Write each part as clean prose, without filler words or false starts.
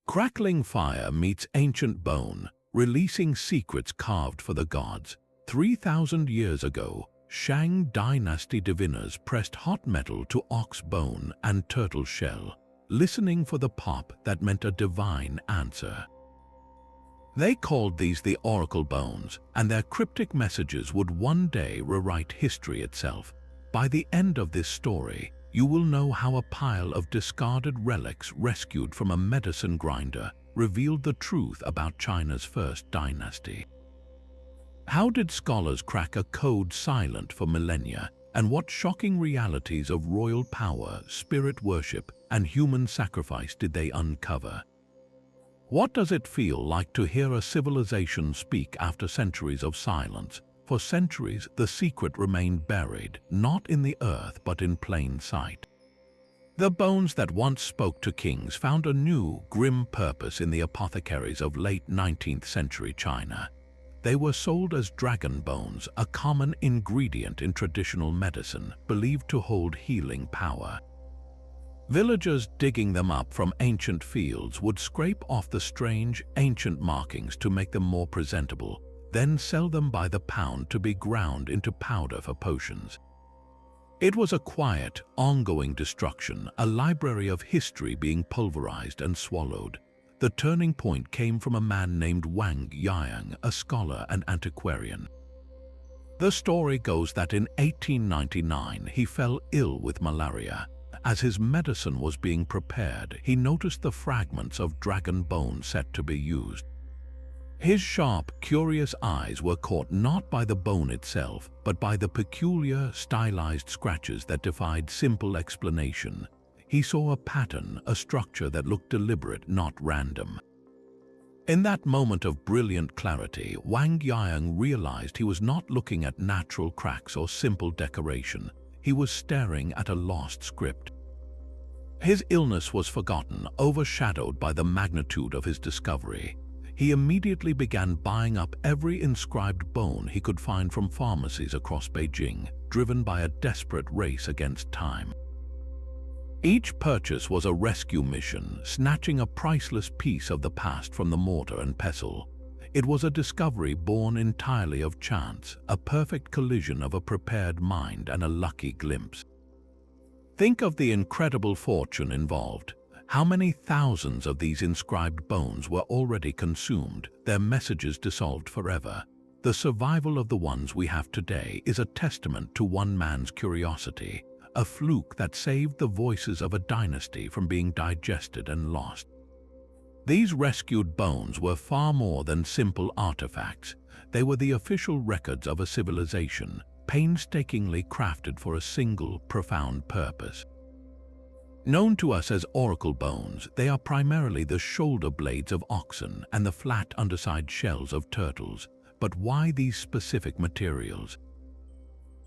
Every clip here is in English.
Crackling fire meets ancient bone, releasing secrets carved for the gods. 3,000 years ago, Shang Dynasty diviners pressed hot metal to ox bone and turtle shell, listening for the pop that meant a divine answer. They called these the oracle bones, and their cryptic messages would one day rewrite history itself. By the end of this story, you will know how a pile of discarded relics rescued from a medicine grinder revealed the truth about China's first dynasty. How did scholars crack a code silent for millennia, and what shocking realities of royal power, spirit worship, and human sacrifice did they uncover? What does it feel like to hear a civilization speak after centuries of silence? For centuries, the secret remained buried, not in the earth but in plain sight. The bones that once spoke to kings found a new, grim purpose in the apothecaries of late 19th century China. They were sold as dragon bones, a common ingredient in traditional medicine, believed to hold healing power. Villagers digging them up from ancient fields would scrape off the strange, ancient markings to make them more presentable, then sell them by the pound to be ground into powder for potions. It was a quiet, ongoing destruction, a library of history being pulverized and swallowed. The turning point came from a man named Wang Yang, a scholar and antiquarian. The story goes that in 1899 he fell ill with malaria. As his medicine was being prepared, he noticed the fragments of dragon bone set to be used. His sharp, curious eyes were caught not by the bone itself, but by the peculiar, stylized scratches that defied simple explanation. He saw a pattern, a structure that looked deliberate, not random. In that moment of brilliant clarity, Wang Yang realized he was not looking at natural cracks or simple decoration. He was staring at a lost script. His illness was forgotten, overshadowed by the magnitude of his discovery. He immediately began buying up every inscribed bone he could find from pharmacies across Beijing, driven by a desperate race against time. Each purchase was a rescue mission, snatching a priceless piece of the past from the mortar and pestle. It was a discovery born entirely of chance, a perfect collision of a prepared mind and a lucky glimpse. Think of the incredible fortune involved. How many thousands of these inscribed bones were already consumed, their messages dissolved forever? The survival of the ones we have today is a testament to one man's curiosity, a fluke that saved the voices of a dynasty from being digested and lost. These rescued bones were far more than simple artifacts. They were the official records of a civilization, painstakingly crafted for a single, profound purpose. Known to us as oracle bones, they are primarily the shoulder blades of oxen and the flat underside shells of turtles. But why these specific materials?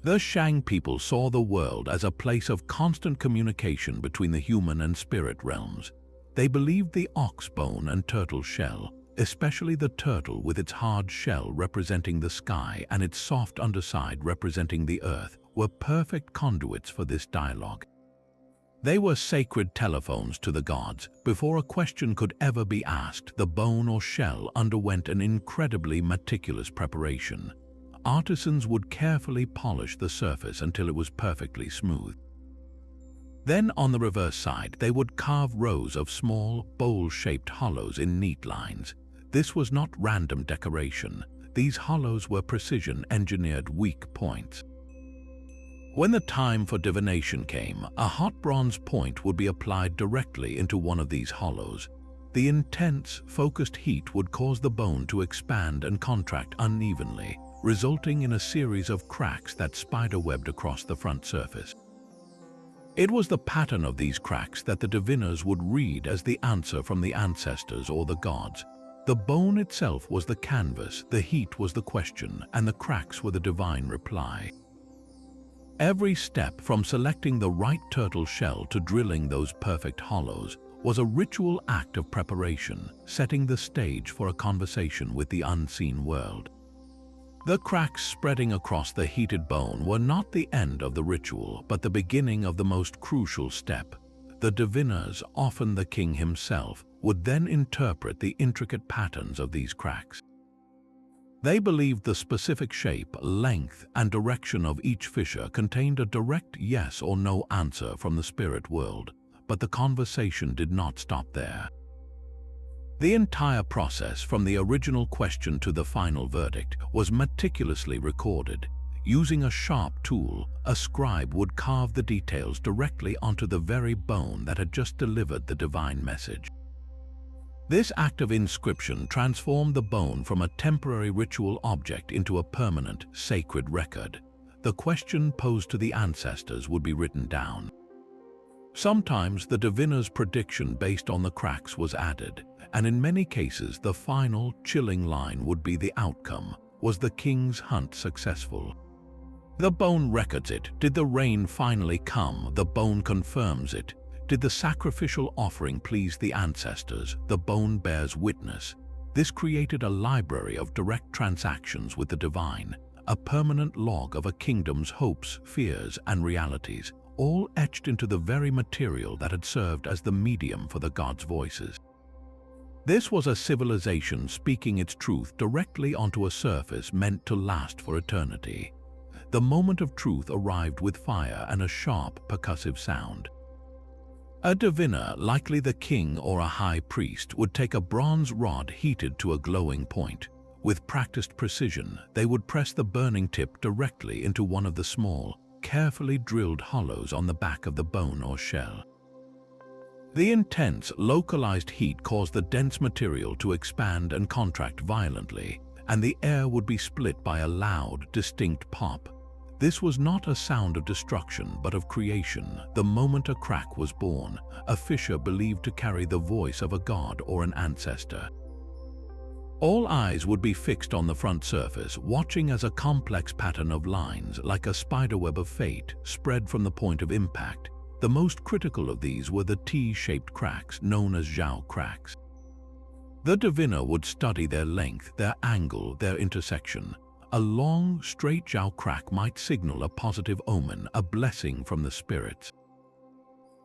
The Shang people saw the world as a place of constant communication between the human and spirit realms. They believed the ox bone and turtle shell, especially the turtle with its hard shell representing the sky and its soft underside representing the earth, were perfect conduits for this dialogue. They were sacred telephones to the gods. Before a question could ever be asked, the bone or shell underwent an incredibly meticulous preparation. Artisans would carefully polish the surface until it was perfectly smooth. Then on the reverse side, they would carve rows of small, bowl-shaped hollows in neat lines. This was not random decoration. These hollows were precision-engineered weak points. When the time for divination came, a hot bronze point would be applied directly into one of these hollows. The intense, focused heat would cause the bone to expand and contract unevenly, resulting in a series of cracks that spiderwebbed across the front surface. It was the pattern of these cracks that the diviners would read as the answer from the ancestors or the gods. The bone itself was the canvas, the heat was the question, and the cracks were the divine reply. Every step, from selecting the right turtle shell to drilling those perfect hollows, was a ritual act of preparation, setting the stage for a conversation with the unseen world. The cracks spreading across the heated bone were not the end of the ritual, but the beginning of the most crucial step. The diviners, often the king himself, would then interpret the intricate patterns of these cracks. They believed the specific shape, length, and direction of each fissure contained a direct yes or no answer from the spirit world, but the conversation did not stop there. The entire process, from the original question to the final verdict, was meticulously recorded. Using a sharp tool, a scribe would carve the details directly onto the very bone that had just delivered the divine message. This act of inscription transformed the bone from a temporary ritual object into a permanent, sacred record. The question posed to the ancestors would be written down. Sometimes the diviner's prediction based on the cracks was added, and in many cases the final, chilling line would be the outcome. Was the king's hunt successful? The bone records it. Did the rain finally come? The bone confirms it. Did the sacrificial offering please the ancestors? The bone bears witness. This created a library of direct transactions with the divine, a permanent log of a kingdom's hopes, fears, and realities, all etched into the very material that had served as the medium for the gods' voices. This was a civilization speaking its truth directly onto a surface meant to last for eternity. The moment of truth arrived with fire and a sharp, percussive sound. A diviner, likely the king or a high priest, would take a bronze rod heated to a glowing point. With practiced precision, they would press the burning tip directly into one of the small, carefully drilled hollows on the back of the bone or shell. The intense, localized heat caused the dense material to expand and contract violently, and the air would be split by a loud, distinct pop. This was not a sound of destruction, but of creation. The moment a crack was born, a fissure believed to carry the voice of a god or an ancestor. All eyes would be fixed on the front surface, watching as a complex pattern of lines, like a spiderweb of fate, spread from the point of impact. The most critical of these were the T-shaped cracks, known as Zhao cracks. The diviner would study their length, their angle, their intersection. A long, straight Zhao crack might signal a positive omen, a blessing from the spirits.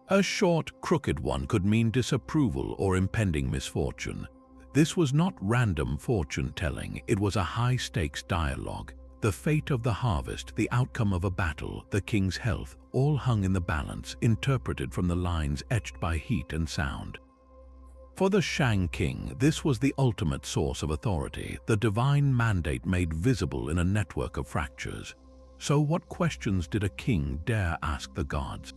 A short, crooked one could mean disapproval or impending misfortune. This was not random fortune-telling, it was a high-stakes dialogue. The fate of the harvest, the outcome of a battle, the king's health, all hung in the balance, interpreted from the lines etched by heat and sound. For the Shang king, this was the ultimate source of authority, the divine mandate made visible in a network of fractures. So what questions did a king dare ask the gods?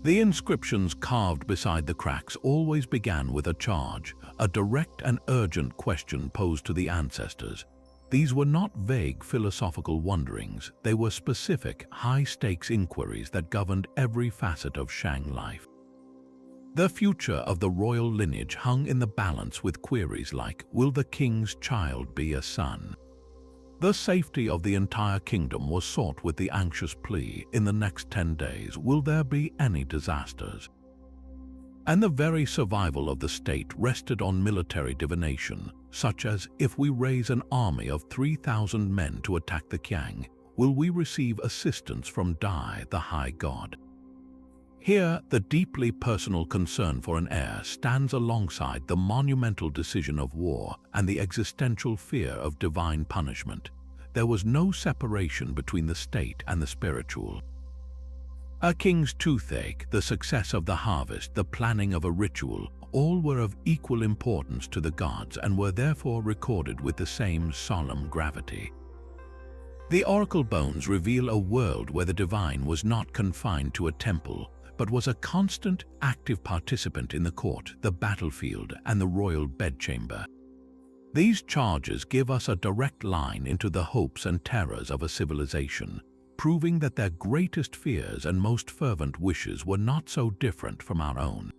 The inscriptions carved beside the cracks always began with a charge, a direct and urgent question posed to the ancestors. These were not vague philosophical wonderings, they were specific, high-stakes inquiries that governed every facet of Shang life. The future of the royal lineage hung in the balance with queries like, will the king's child be a son? The safety of the entire kingdom was sought with the anxious plea, in the next 10 days, will there be any disasters? And the very survival of the state rested on military divination, such as, if we raise an army of 3,000 men to attack the Qiang, will we receive assistance from Dai, the high god? Here, the deeply personal concern for an heir stands alongside the monumental decision of war and the existential fear of divine punishment. There was no separation between the state and the spiritual. A king's toothache, the success of the harvest, the planning of a ritual, all were of equal importance to the gods and were therefore recorded with the same solemn gravity. The oracle bones reveal a world where the divine was not confined to a temple, but was a constant, active participant in the court, the battlefield, and the royal bedchamber. These charges give us a direct line into the hopes and terrors of a civilization, proving that their greatest fears and most fervent wishes were not so different from our own.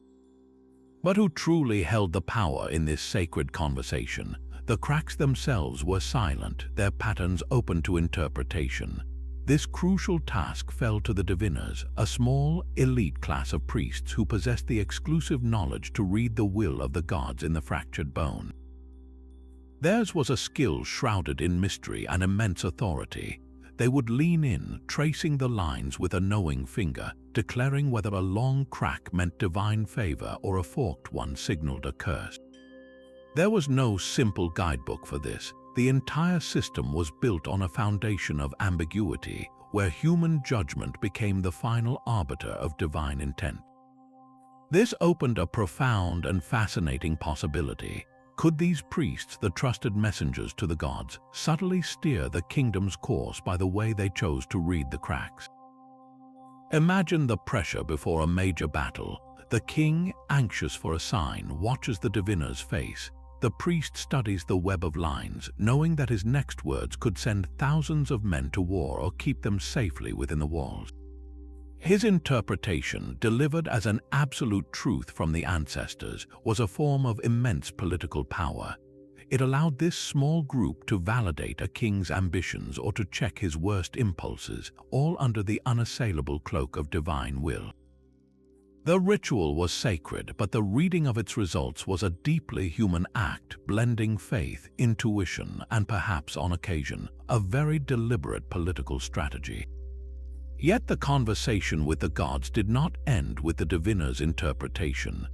But who truly held the power in this sacred conversation? The cracks themselves were silent, their patterns open to interpretation. This crucial task fell to the diviners, a small, elite class of priests who possessed the exclusive knowledge to read the will of the gods in the fractured bone. Theirs was a skill shrouded in mystery and immense authority. They would lean in, tracing the lines with a knowing finger, declaring whether a long crack meant divine favor or a forked one signaled a curse. There was no simple guidebook for this. The entire system was built on a foundation of ambiguity, where human judgment became the final arbiter of divine intent. This opened a profound and fascinating possibility. Could these priests, the trusted messengers to the gods, subtly steer the kingdom's course by the way they chose to read the cracks? Imagine the pressure before a major battle. The king, anxious for a sign, watches the diviner's face. The priest studies the web of lines, knowing that his next words could send thousands of men to war or keep them safely within the walls. His interpretation, delivered as an absolute truth from the ancestors, was a form of immense political power. It allowed this small group to validate a king's ambitions or to check his worst impulses, all under the unassailable cloak of divine will. The ritual was sacred, but the reading of its results was a deeply human act, blending faith, intuition, and perhaps, on occasion, a very deliberate political strategy. Yet the conversation with the gods did not end with the diviner's interpretation.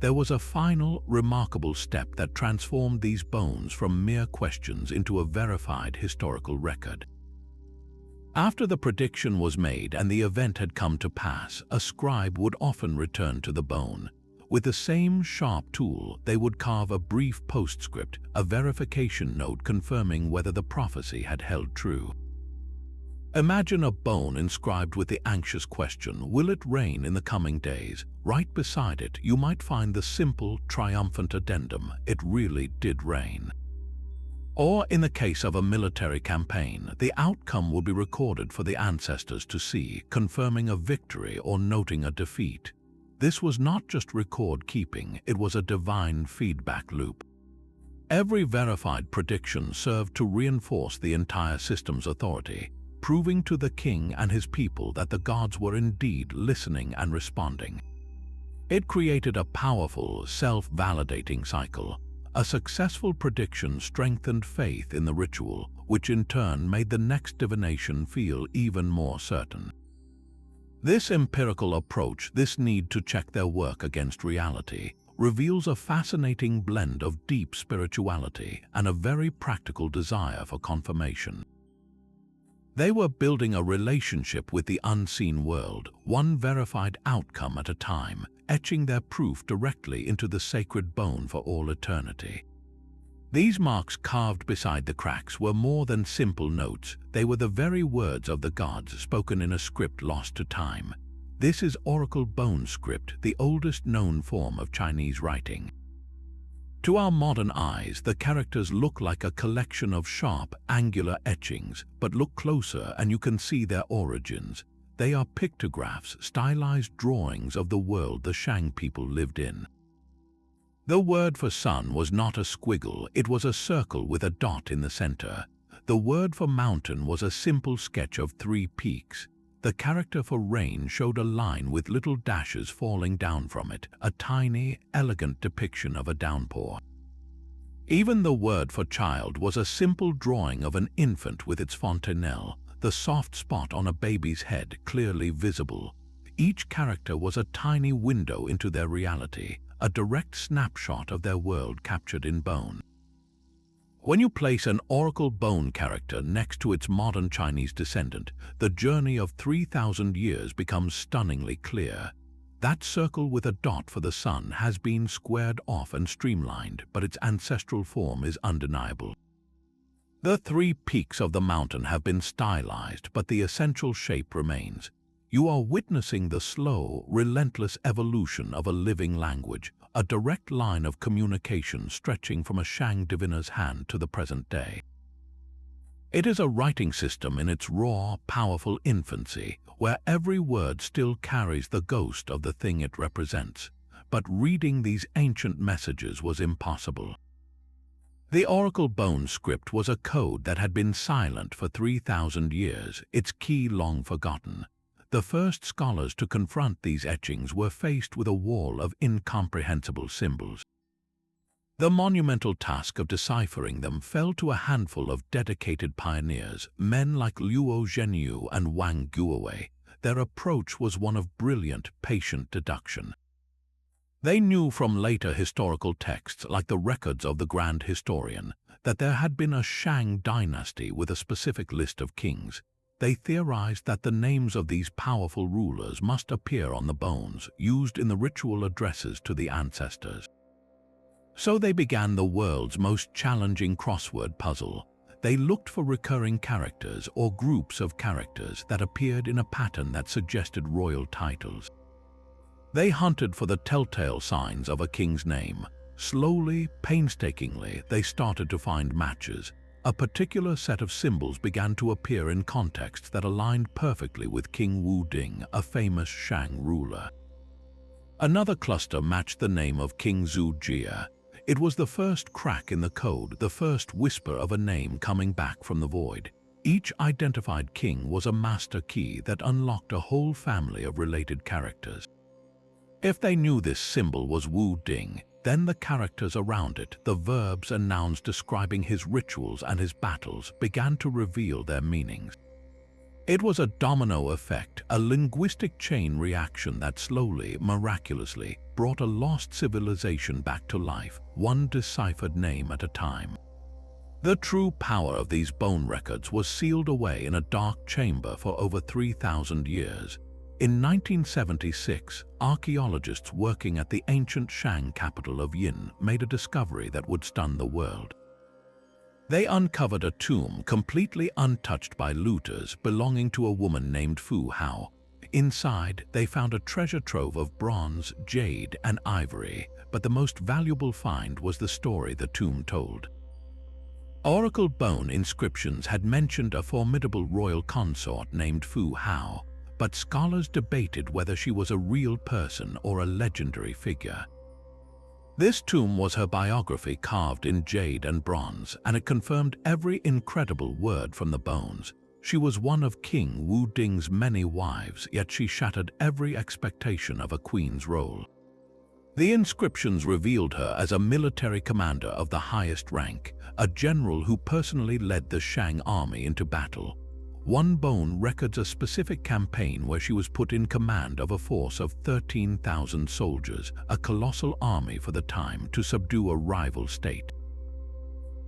There was a final, remarkable step that transformed these bones from mere questions into a verified historical record. After the prediction was made and the event had come to pass, a scribe would often return to the bone. With the same sharp tool, they would carve a brief postscript, a verification note confirming whether the prophecy had held true. Imagine a bone inscribed with the anxious question, "Will it rain in the coming days?" Right beside it, you might find the simple, triumphant addendum, "It really did rain." Or, in the case of a military campaign, the outcome would be recorded for the ancestors to see, confirming a victory or noting a defeat. This was not just record-keeping, it was a divine feedback loop. Every verified prediction served to reinforce the entire system's authority, proving to the king and his people that the gods were indeed listening and responding. It created a powerful, self-validating cycle. A successful prediction strengthened faith in the ritual, which in turn made the next divination feel even more certain. This empirical approach, this need to check their work against reality, reveals a fascinating blend of deep spirituality and a very practical desire for confirmation. They were building a relationship with the unseen world, one verified outcome at a time, etching their proof directly into the sacred bone for all eternity. These marks carved beside the cracks were more than simple notes. They were the very words of the gods spoken in a script lost to time. This is oracle bone script, the oldest known form of Chinese writing. To our modern eyes, the characters look like a collection of sharp, angular etchings, but look closer and you can see their origins. They are pictographs, stylized drawings of the world the Shang people lived in. The word for sun was not a squiggle, it was a circle with a dot in the center. The word for mountain was a simple sketch of 3 peaks. The character for rain showed a line with little dashes falling down from it, a tiny, elegant depiction of a downpour. Even the word for child was a simple drawing of an infant with its fontanelle, the soft spot on a baby's head clearly visible. Each character was a tiny window into their reality, a direct snapshot of their world captured in bone. When you place an oracle bone character next to its modern Chinese descendant, the journey of 3,000 years becomes stunningly clear. That circle with a dot for the sun has been squared off and streamlined, but its ancestral form is undeniable. The 3 peaks of the mountain have been stylized, but the essential shape remains. You are witnessing the slow, relentless evolution of a living language, a direct line of communication stretching from a Shang diviner's hand to the present day. It is a writing system in its raw, powerful infancy, where every word still carries the ghost of the thing it represents. But reading these ancient messages was impossible. The oracle bone script was a code that had been silent for 3,000 years, its key long forgotten. The first scholars to confront these etchings were faced with a wall of incomprehensible symbols. The monumental task of deciphering them fell to a handful of dedicated pioneers, men like Luo Zhenyu and Wang Guowei. Their approach was one of brilliant, patient deduction. They knew from later historical texts, like the records of the Grand Historian, that there had been a Shang Dynasty with a specific list of kings. They theorized that the names of these powerful rulers must appear on the bones, used in the ritual addresses to the ancestors. So they began the world's most challenging crossword puzzle. They looked for recurring characters or groups of characters that appeared in a pattern that suggested royal titles. They hunted for the telltale signs of a king's name. Slowly, painstakingly, they started to find matches. A particular set of symbols began to appear in contexts that aligned perfectly with King Wu Ding, a famous Shang ruler. Another cluster matched the name of King Zhu Jia. It was the first crack in the code, the first whisper of a name coming back from the void. Each identified king was a master key that unlocked a whole family of related characters. If they knew this symbol was Wu Ding, then the characters around it, the verbs and nouns describing his rituals and his battles, began to reveal their meanings. It was a domino effect, a linguistic chain reaction that slowly, miraculously, brought a lost civilization back to life, one deciphered name at a time. The true power of these bone records was sealed away in a dark chamber for over 3,000 years. In 1976, archaeologists working at the ancient Shang capital of Yin made a discovery that would stun the world. They uncovered a tomb completely untouched by looters belonging to a woman named Fu Hao. Inside, they found a treasure trove of bronze, jade, and ivory, but the most valuable find was the story the tomb told. Oracle bone inscriptions had mentioned a formidable royal consort named Fu Hao, but scholars debated whether she was a real person or a legendary figure. This tomb was her biography carved in jade and bronze, and it confirmed every incredible word from the bones. She was one of King Wu Ding's many wives, yet she shattered every expectation of a queen's role. The inscriptions revealed her as a military commander of the highest rank, a general who personally led the Shang army into battle. One bone records a specific campaign where she was put in command of a force of 13,000 soldiers, a colossal army for the time, to subdue a rival state.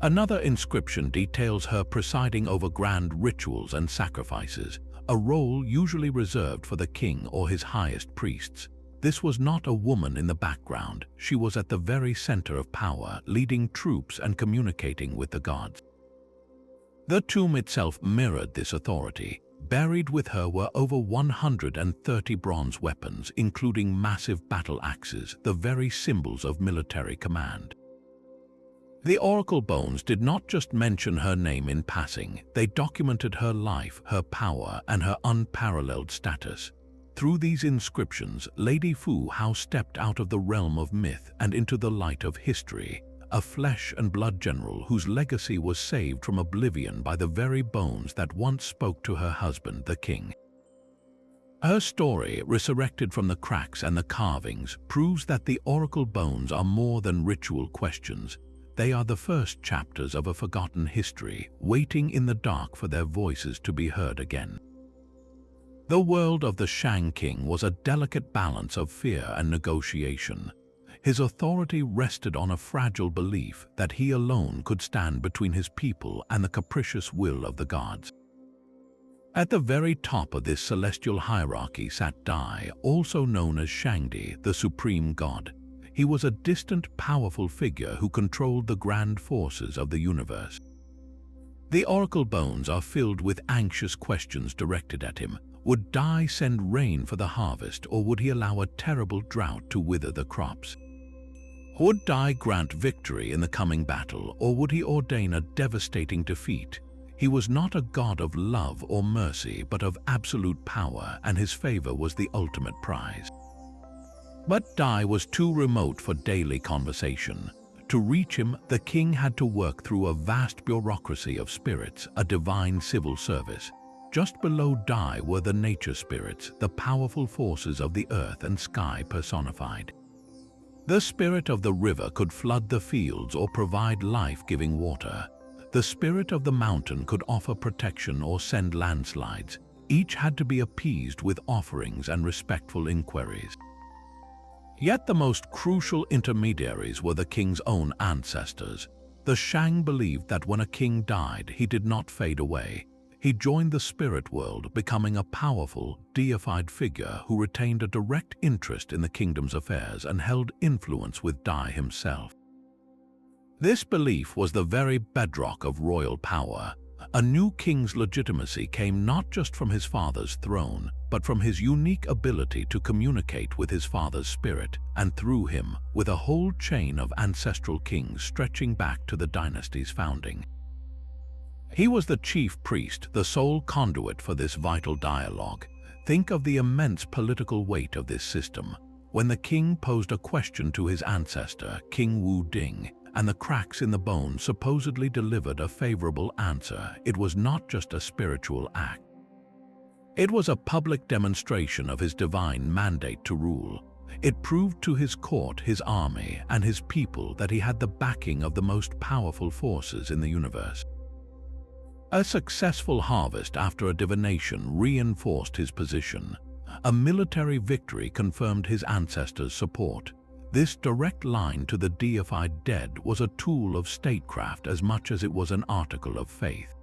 Another inscription details her presiding over grand rituals and sacrifices, a role usually reserved for the king or his highest priests. This was not a woman in the background. She was at the very center of power, leading troops and communicating with the gods. The tomb itself mirrored this authority. Buried with her were over 130 bronze weapons, including massive battle axes, the very symbols of military command. The oracle bones did not just mention her name in passing, they documented her life, her power, and her unparalleled status. Through these inscriptions, Lady Fu Hao stepped out of the realm of myth and into the light of history, a flesh and blood general whose legacy was saved from oblivion by the very bones that once spoke to her husband, the king. Her story, resurrected from the cracks and the carvings, proves that the oracle bones are more than ritual questions. They are the first chapters of a forgotten history, waiting in the dark for their voices to be heard again. The world of the Shang king was a delicate balance of fear and negotiation. His authority rested on a fragile belief that he alone could stand between his people and the capricious will of the gods. At the very top of this celestial hierarchy sat Dai, also known as Shangdi, the supreme god. He was a distant, powerful figure who controlled the grand forces of the universe. The oracle bones are filled with anxious questions directed at him. Would Dai send rain for the harvest, or would he allow a terrible drought to wither the crops? Would Dai grant victory in the coming battle, or would he ordain a devastating defeat? He was not a god of love or mercy, but of absolute power, and his favor was the ultimate prize. But Dai was too remote for daily conversation. To reach him, the king had to work through a vast bureaucracy of spirits, a divine civil service. Just below Dai were the nature spirits, the powerful forces of the earth and sky personified. The spirit of the river could flood the fields or provide life-giving water. The spirit of the mountain could offer protection or send landslides. Each had to be appeased with offerings and respectful inquiries. Yet the most crucial intermediaries were the king's own ancestors. The Shang believed that when a king died, he did not fade away. He joined the spirit world, becoming a powerful, deified figure who retained a direct interest in the kingdom's affairs and held influence with Dai himself. This belief was the very bedrock of royal power. A new king's legitimacy came not just from his father's throne, but from his unique ability to communicate with his father's spirit, and through him, with a whole chain of ancestral kings stretching back to the dynasty's founding. He was the chief priest, the sole conduit for this vital dialogue. Think of the immense political weight of this system. When the king posed a question to his ancestor, King Wu Ding, and the cracks in the bone supposedly delivered a favorable answer, it was not just a spiritual act. It was a public demonstration of his divine mandate to rule. It proved to his court, his army, and his people that he had the backing of the most powerful forces in the universe. A successful harvest after a divination reinforced his position. A military victory confirmed his ancestors' support. This direct line to the deified dead was a tool of statecraft as much as it was an article of faith.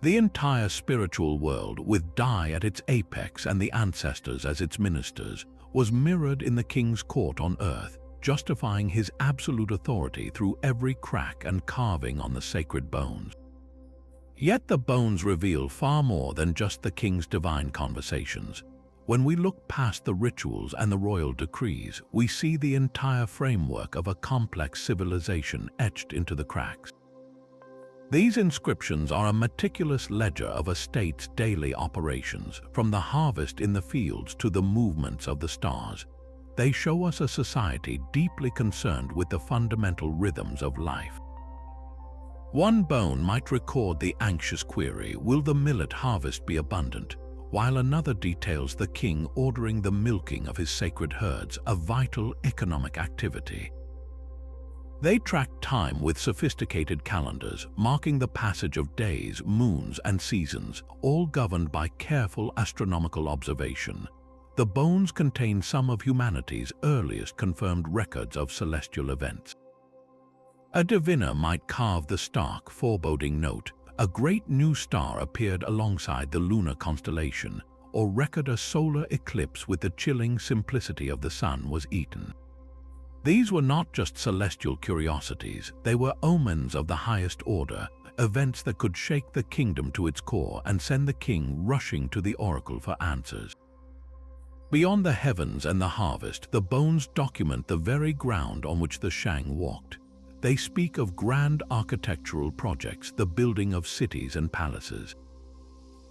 The entire spiritual world, with Dai at its apex and the ancestors as its ministers, was mirrored in the king's court on earth, justifying his absolute authority through every crack and carving on the sacred bones. Yet the bones reveal far more than just the king's divine conversations. When we look past the rituals and the royal decrees, we see the entire framework of a complex civilization etched into the cracks. These inscriptions are a meticulous ledger of a state's daily operations, from the harvest in the fields to the movements of the stars. They show us a society deeply concerned with the fundamental rhythms of life. One bone might record the anxious query, "Will the millet harvest be abundant?" while another details the king ordering the milking of his sacred herds, a vital economic activity. They tracked time with sophisticated calendars, marking the passage of days, moons, and seasons, all governed by careful astronomical observation. The bones contain some of humanity's earliest confirmed records of celestial events. A diviner might carve the stark, foreboding note, "A great new star appeared alongside the lunar constellation," or record a solar eclipse with the chilling simplicity of the sun was eaten. These were not just celestial curiosities, they were omens of the highest order, events that could shake the kingdom to its core and send the king rushing to the oracle for answers. Beyond the heavens and the harvest, the bones document the very ground on which the Shang walked. They speak of grand architectural projects, the building of cities and palaces.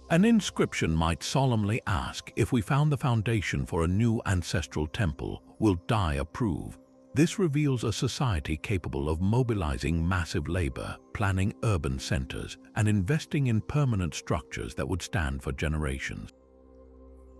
An inscription might solemnly ask, "If we found the foundation for a new ancestral temple, will Dai approve?" This reveals a society capable of mobilizing massive labor, planning urban centers, and investing in permanent structures that would stand for generations.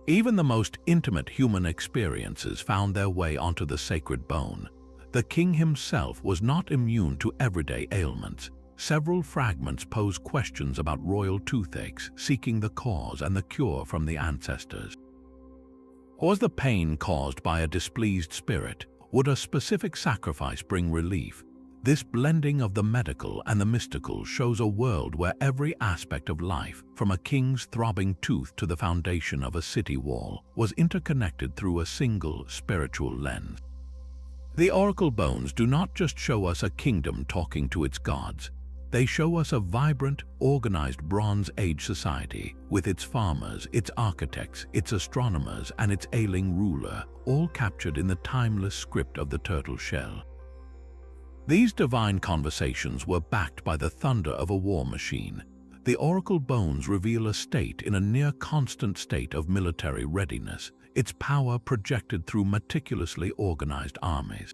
Even the most intimate human experiences found their way onto the sacred bone. The king himself was not immune to everyday ailments. Several fragments pose questions about royal toothaches, seeking the cause and the cure from the ancestors. Was the pain caused by a displeased spirit? Would a specific sacrifice bring relief? This blending of the medical and the mystical shows a world where every aspect of life, from a king's throbbing tooth to the foundation of a city wall, was interconnected through a single spiritual lens. The oracle bones do not just show us a kingdom talking to its gods. They show us a vibrant, organized Bronze Age society, with its farmers, its architects, its astronomers, and its ailing ruler, all captured in the timeless script of the turtle shell. These divine conversations were backed by the thunder of a war machine. The oracle bones reveal a state in a near-constant state of military readiness, its power projected through meticulously organized armies.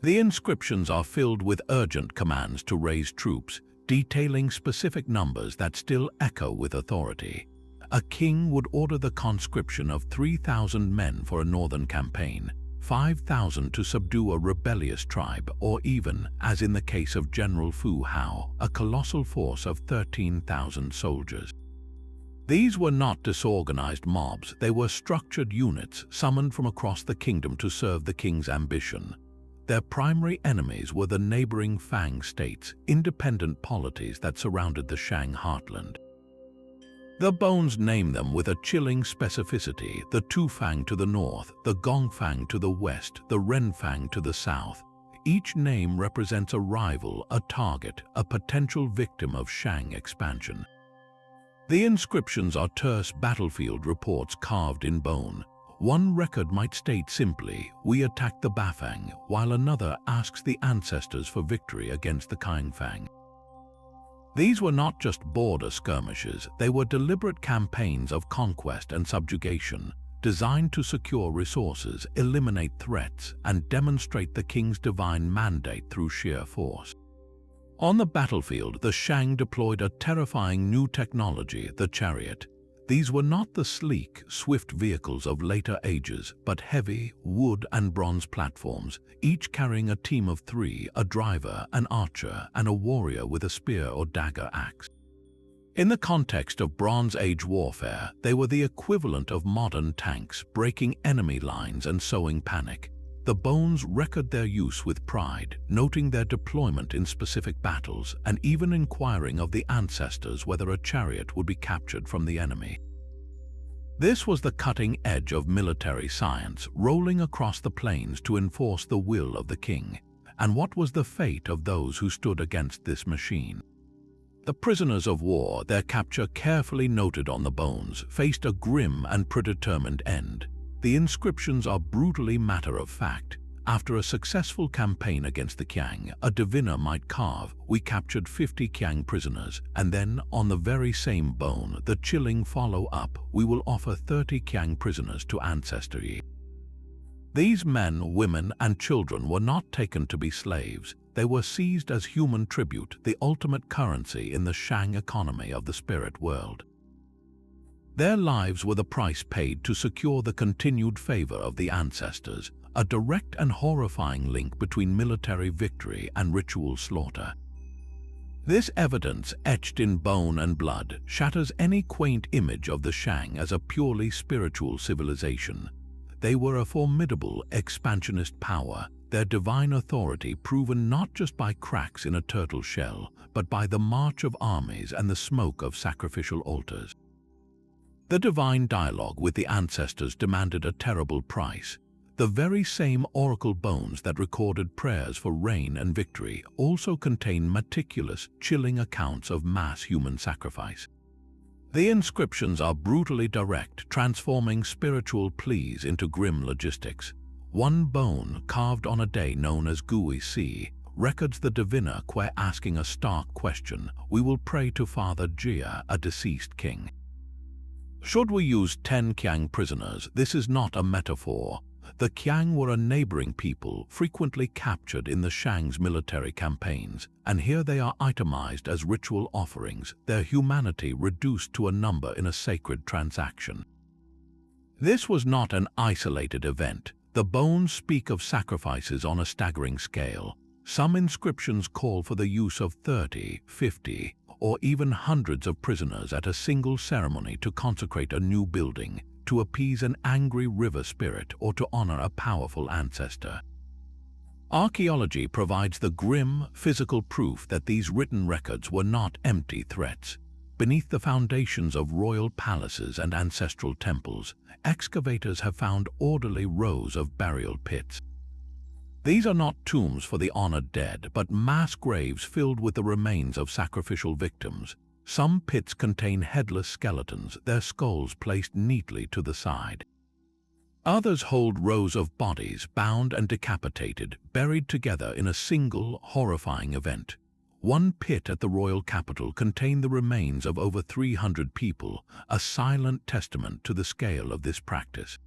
The inscriptions are filled with urgent commands to raise troops, detailing specific numbers that still echo with authority. A king would order the conscription of 3,000 men for a northern campaign. 5,000 to subdue a rebellious tribe, or even, as in the case of General Fu Hao, a colossal force of 13,000 soldiers. These were not disorganized mobs, they were structured units summoned from across the kingdom to serve the king's ambition. Their primary enemies were the neighboring Fang states, independent polities that surrounded the Shang heartland. The bones name them with a chilling specificity: the Tufang to the north, the Gongfang to the west, the Renfang to the south. Each name represents a rival, a target, a potential victim of Shang expansion. The inscriptions are terse battlefield reports carved in bone. One record might state simply, "We attacked the Bafang," while another asks the ancestors for victory against the Kaingfang. These were not just border skirmishes, they were deliberate campaigns of conquest and subjugation, designed to secure resources, eliminate threats, and demonstrate the king's divine mandate through sheer force. On the battlefield, the Shang deployed a terrifying new technology, the chariot. These were not the sleek, swift vehicles of later ages, but heavy, wood and bronze platforms, each carrying a team of 3, a driver, an archer, and a warrior with a spear or dagger axe. In the context of Bronze Age warfare, they were the equivalent of modern tanks, breaking enemy lines and sowing panic. The bones record their use with pride, noting their deployment in specific battles and even inquiring of the ancestors whether a chariot would be captured from the enemy. This was the cutting edge of military science, rolling across the plains to enforce the will of the king. And what was the fate of those who stood against this machine? The prisoners of war, their capture carefully noted on the bones, faced a grim and predetermined end. The inscriptions are brutally matter-of-fact. After a successful campaign against the Qiang, a diviner might carve, "We captured 50 Qiang prisoners," and then, on the very same bone, the chilling follow-up, "We will offer 30 Qiang prisoners to ancestor Yi." These men, women, and children were not taken to be slaves. They were seized as human tribute, the ultimate currency in the Shang economy of the spirit world. Their lives were the price paid to secure the continued favor of the ancestors, a direct and horrifying link between military victory and ritual slaughter. This evidence, etched in bone and blood, shatters any quaint image of the Shang as a purely spiritual civilization. They were a formidable, expansionist power, their divine authority proven not just by cracks in a turtle shell, but by the march of armies and the smoke of sacrificial altars. The divine dialogue with the ancestors demanded a terrible price. The very same oracle bones that recorded prayers for rain and victory also contain meticulous, chilling accounts of mass human sacrifice. The inscriptions are brutally direct, transforming spiritual pleas into grim logistics. One bone, carved on a day known as Gui Si, records the diviner asking a stark question: "We will pray to Father Jia, a deceased king. Should we use 10 Qiang prisoners?" This is not a metaphor. The Qiang were a neighboring people, frequently captured in the Shang's military campaigns, and here they are itemized as ritual offerings, their humanity reduced to a number in a sacred transaction. This was not an isolated event. The bones speak of sacrifices on a staggering scale. Some inscriptions call for the use of 30, 50, or even hundreds of prisoners at a single ceremony to consecrate a new building, to appease an angry river spirit, or to honor a powerful ancestor. Archaeology provides the grim, physical proof that these written records were not empty threats. Beneath the foundations of royal palaces and ancestral temples, excavators have found orderly rows of burial pits. These are not tombs for the honored dead, but mass graves filled with the remains of sacrificial victims. Some pits contain headless skeletons, their skulls placed neatly to the side. Others hold rows of bodies, bound and decapitated, buried together in a single, horrifying event. One pit at the royal capital contained the remains of over 300 people, a silent testament to the scale of this practice.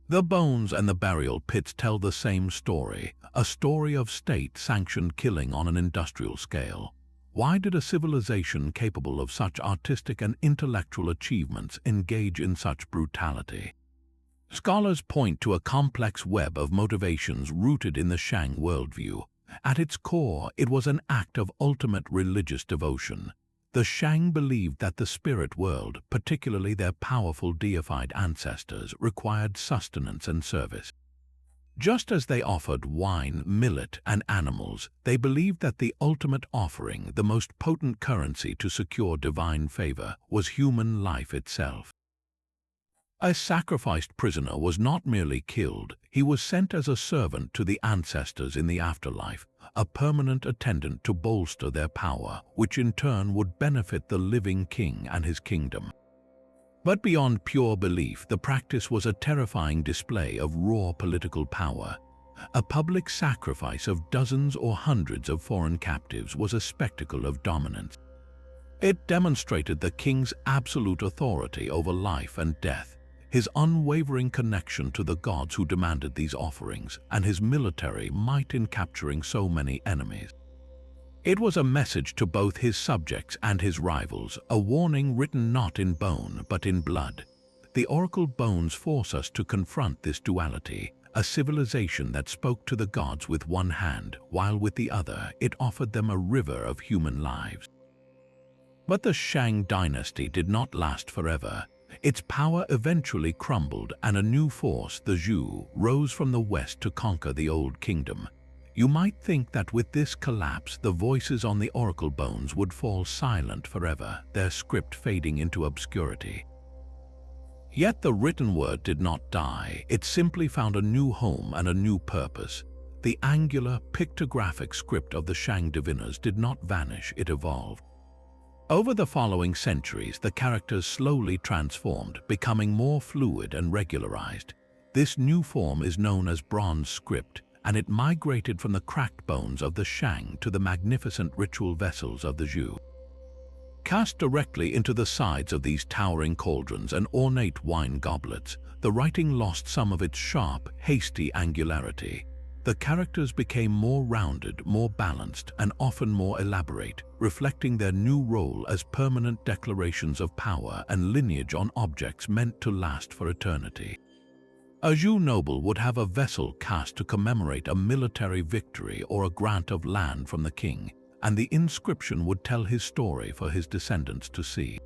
The bones and the burial pits tell the same story, a story of state-sanctioned killing on an industrial scale. Why did a civilization capable of such artistic and intellectual achievements engage in such brutality? Scholars point to a complex web of motivations rooted in the Shang worldview. At its core, it was an act of ultimate religious devotion. The Shang believed that the spirit world, particularly their powerful deified ancestors, required sustenance and service. Just as they offered wine, millet, and animals, they believed that the ultimate offering, the most potent currency to secure divine favor, was human life itself. A sacrificed prisoner was not merely killed, he was sent as a servant to the ancestors in the afterlife, a permanent attendant to bolster their power, which in turn would benefit the living king and his kingdom. But beyond pure belief, the practice was a terrifying display of raw political power. A public sacrifice of dozens or hundreds of foreign captives was a spectacle of dominance. It demonstrated the king's absolute authority over life and death, his unwavering connection to the gods who demanded these offerings, and his military might in capturing so many enemies. It was a message to both his subjects and his rivals, a warning written not in bone but in blood. The oracle bones force us to confront this duality, a civilization that spoke to the gods with one hand, while with the other it offered them a river of human lives. But the Shang Dynasty did not last forever. Its power eventually crumbled and a new force, the Zhou, rose from the west to conquer the old kingdom. You might think that with this collapse, the voices on the oracle bones would fall silent forever, their script fading into obscurity. Yet the written word did not die, it simply found a new home and a new purpose. The angular, pictographic script of the Shang diviners did not vanish, it evolved. Over the following centuries, the characters slowly transformed, becoming more fluid and regularized. This new form is known as bronze script, and it migrated from the cracked bones of the Shang to the magnificent ritual vessels of the Zhou. Cast directly into the sides of these towering cauldrons and ornate wine goblets, the writing lost some of its sharp, hasty angularity. The characters became more rounded, more balanced, and often more elaborate, reflecting their new role as permanent declarations of power and lineage on objects meant to last for eternity. A Zhou noble would have a vessel cast to commemorate a military victory or a grant of land from the king, and the inscription would tell his story for his descendants to see.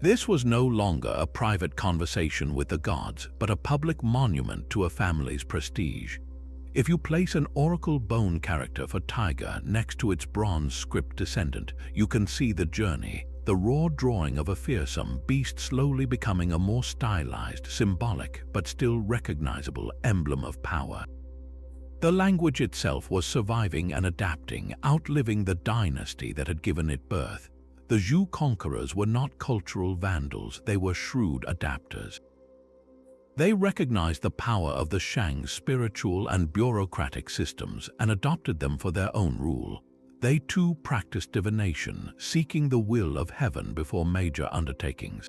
This was no longer a private conversation with the gods, but a public monument to a family's prestige. If you place an oracle bone character for tiger next to its bronze script descendant, you can see the journey, the raw drawing of a fearsome beast slowly becoming a more stylized, symbolic, but still recognizable emblem of power. The language itself was surviving and adapting, outliving the dynasty that had given it birth. The Zhou conquerors were not cultural vandals, they were shrewd adapters. They recognized the power of the Shang's spiritual and bureaucratic systems and adopted them for their own rule. They too practiced divination, seeking the will of heaven before major undertakings.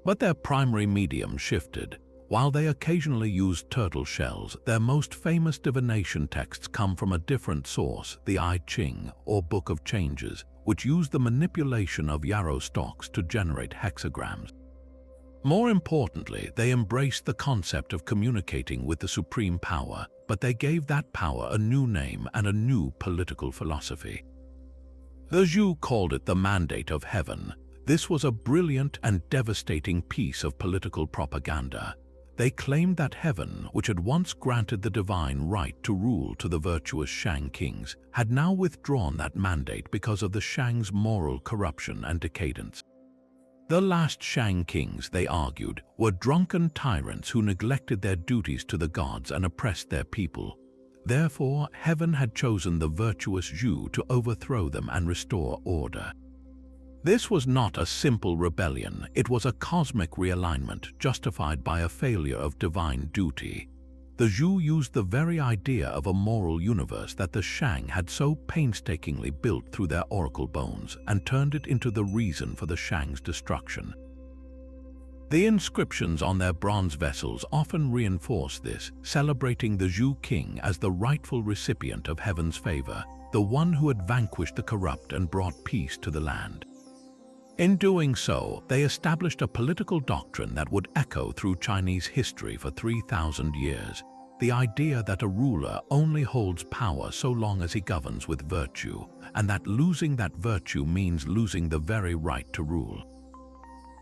But their primary medium shifted. While they occasionally used turtle shells, their most famous divination texts come from a different source, the I Ching, or Book of Changes, which used the manipulation of yarrow stalks to generate hexagrams. More importantly, they embraced the concept of communicating with the supreme power, but they gave that power a new name and a new political philosophy. The Zhou called it the mandate of heaven. This was a brilliant and devastating piece of political propaganda. They claimed that heaven, which had once granted the divine right to rule to the virtuous Shang kings, had now withdrawn that mandate because of the Shang's moral corruption and decadence. The last Shang kings, they argued, were drunken tyrants who neglected their duties to the gods and oppressed their people. Therefore, heaven had chosen the virtuous Zhou to overthrow them and restore order. This was not a simple rebellion, it was a cosmic realignment justified by a failure of divine duty. The Zhou used the very idea of a moral universe that the Shang had so painstakingly built through their oracle bones and turned it into the reason for the Shang's destruction. The inscriptions on their bronze vessels often reinforce this, celebrating the Zhou king as the rightful recipient of heaven's favor, the one who had vanquished the corrupt and brought peace to the land. In doing so, they established a political doctrine that would echo through Chinese history for 3,000 years. The idea that a ruler only holds power so long as he governs with virtue, and that losing that virtue means losing the very right to rule.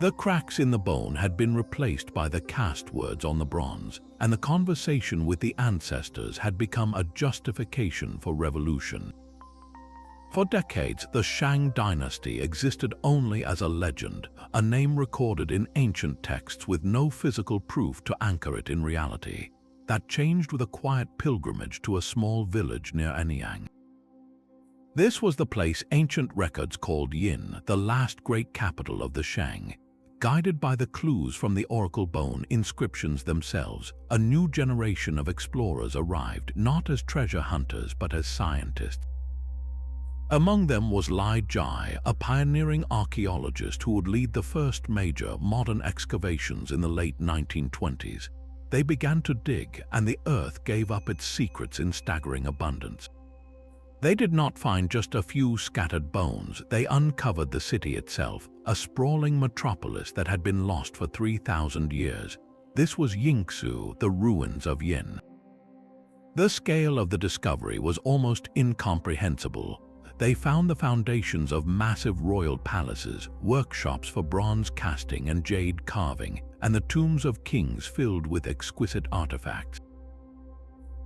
The cracks in the bone had been replaced by the cast words on the bronze, and the conversation with the ancestors had become a justification for revolution. For decades, the Shang Dynasty existed only as a legend, a name recorded in ancient texts with no physical proof to anchor it in reality. That changed with a quiet pilgrimage to a small village near Anyang. This was the place ancient records called Yin, the last great capital of the Shang. Guided by the clues from the oracle bone inscriptions themselves, a new generation of explorers arrived, not as treasure hunters but as scientists. Among them was Li Jai, a pioneering archaeologist who would lead the first major modern excavations in the late 1920s. They began to dig, and the earth gave up its secrets in staggering abundance. They did not find just a few scattered bones. They uncovered the city itself, a sprawling metropolis that had been lost for 3,000 years. This was Yingsu, the ruins of Yin. The scale of the discovery was almost incomprehensible. They found the foundations of massive royal palaces, workshops for bronze casting and jade carving, and the tombs of kings filled with exquisite artifacts.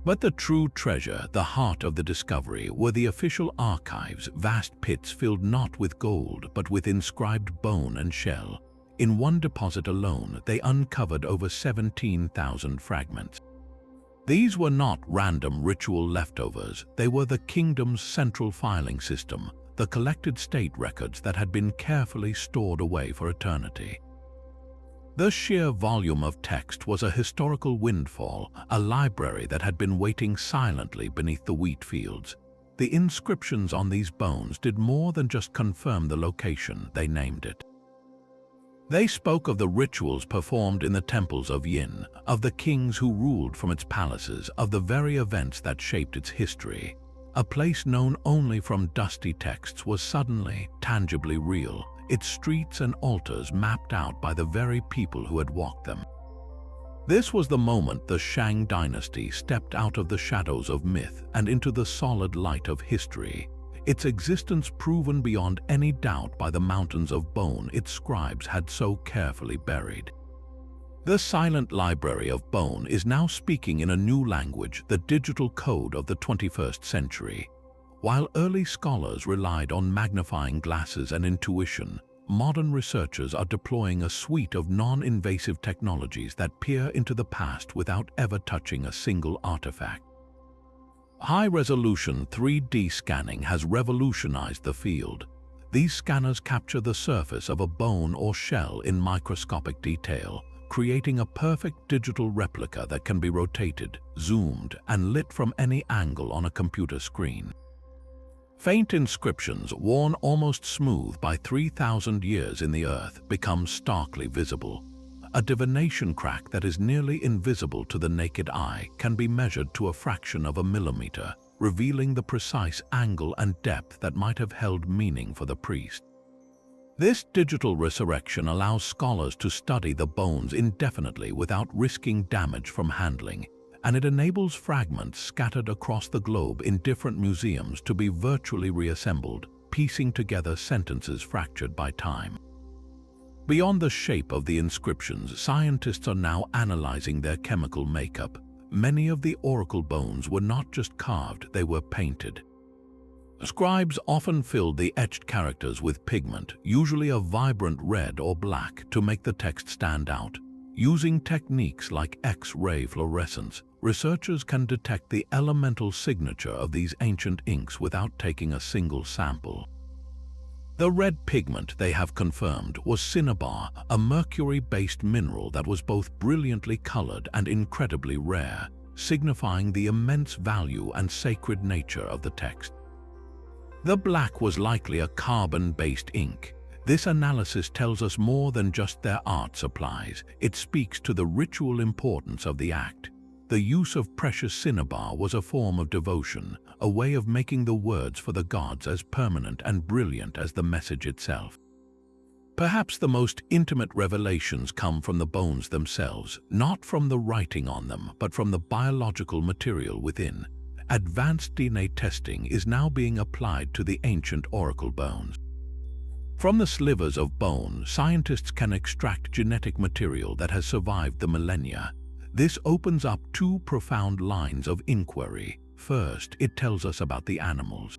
But the true treasure, the heart of the discovery, were the official archives, vast pits filled not with gold but with inscribed bone and shell. In one deposit alone, they uncovered over 17,000 fragments. These were not random ritual leftovers. They were the kingdom's central filing system, the collected state records that had been carefully stored away for eternity. The sheer volume of text was a historical windfall, a library that had been waiting silently beneath the wheat fields. The inscriptions on these bones did more than just confirm the location, they named it. They spoke of the rituals performed in the temples of Yin, of the kings who ruled from its palaces, of the very events that shaped its history. A place known only from dusty texts was suddenly, tangibly real, its streets and altars mapped out by the very people who had walked them. This was the moment the Shang Dynasty stepped out of the shadows of myth and into the solid light of history. Its existence proven beyond any doubt by the mountains of bone its scribes had so carefully buried. The silent library of bone is now speaking in a new language, the digital code of the 21st century. While early scholars relied on magnifying glasses and intuition, modern researchers are deploying a suite of non-invasive technologies that peer into the past without ever touching a single artifact. High-resolution 3D scanning has revolutionized the field. These scanners capture the surface of a bone or shell in microscopic detail, creating a perfect digital replica that can be rotated, zoomed, and lit from any angle on a computer screen. Faint inscriptions, worn almost smooth by 3,000 years in the earth, become starkly visible. A divination crack that is nearly invisible to the naked eye can be measured to a fraction of a millimeter, revealing the precise angle and depth that might have held meaning for the priest. This digital resurrection allows scholars to study the bones indefinitely without risking damage from handling, and it enables fragments scattered across the globe in different museums to be virtually reassembled, piecing together sentences fractured by time. Beyond the shape of the inscriptions, scientists are now analyzing their chemical makeup. Many of the oracle bones were not just carved, they were painted. Scribes often filled the etched characters with pigment, usually a vibrant red or black, to make the text stand out. Using techniques like X-ray fluorescence, researchers can detect the elemental signature of these ancient inks without taking a single sample. The red pigment, they have confirmed, was cinnabar, a mercury-based mineral that was both brilliantly colored and incredibly rare, signifying the immense value and sacred nature of the text. The black was likely a carbon-based ink. This analysis tells us more than just their art supplies. It speaks to the ritual importance of the act. The use of precious cinnabar was a form of devotion, a way of making the words for the gods as permanent and brilliant as the message itself. Perhaps the most intimate revelations come from the bones themselves, not from the writing on them, but from the biological material within. Advanced DNA testing is now being applied to the ancient oracle bones. From the slivers of bone, scientists can extract genetic material that has survived the millennia. This opens up two profound lines of inquiry. First, it tells us about the animals.